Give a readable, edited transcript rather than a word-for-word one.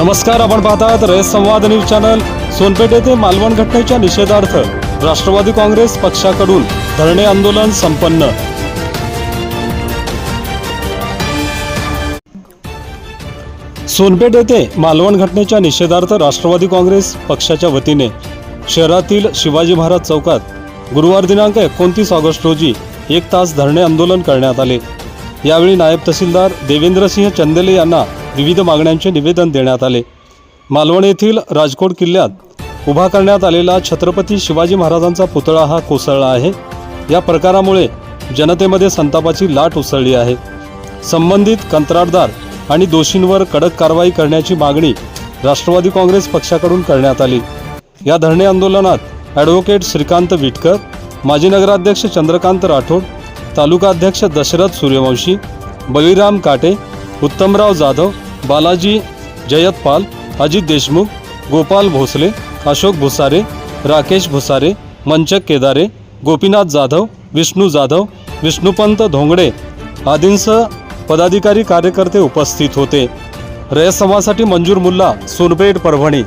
नमस्कार, आपण पाहतात रयत संवाद न्यूज चॅनल। सोनपेठ येथे मालवण घटनेच्या निषेधार्थ राष्ट्रवादी काँग्रेस पक्षाकडून धरणे आंदोलन संपन्न। सोनपेठ येथे मालवण घटनेच्या निषेधार्थ राष्ट्रवादी काँग्रेस पक्षाच्या वतीने शहरातील शिवाजी महाराज चौकात गुरुवार दिनांक 29 ऑगस्ट रोजी 1 तास धरणे आंदोलन करण्यात आले। यावेळी नायब तहसीलदार देवेंद्रसिंह चंदेले यांना विविध मागण्यांचे निवेदन देण्यात आले। मालवण येथील राजकोट किल्ल्यात उभा करण्यात आलेला छत्रपती शिवाजी महाराजांचा पुतळा हा कोसळला आहे। या प्रकारामुळे जनतेमध्ये संतापाची लाट उसळली आहे। संबंधित कंत्राटदार आणि दोषींवर कडक कारवाई करण्याची मागणी राष्ट्रवादी काँग्रेस पक्षाकडून करण्यात आली। या धरणे आंदोलनात ॲडव्होकेट श्रीकांत विटकर, माजी नगराध्यक्ष चंद्रकांत राठोड, तालुका अध्यक्ष दशरथ सूर्यवंशी, बळीराम काटे, उत्तमराव जाधव, बालाजी जयतपाल, अजित देशमुख, गोपाल भोसले, अशोक भुसारे, राकेश भुसारे, मंचक केदारे, गोपीनाथ जाधव, विष्णू जाधव, विष्णुपंत धोंगडे आदींसह पदाधिकारी कार्यकर्ते उपस्थित होते। रयत समाजासाठी मंजूर मुल्ला, सोनपेठ, परभणी।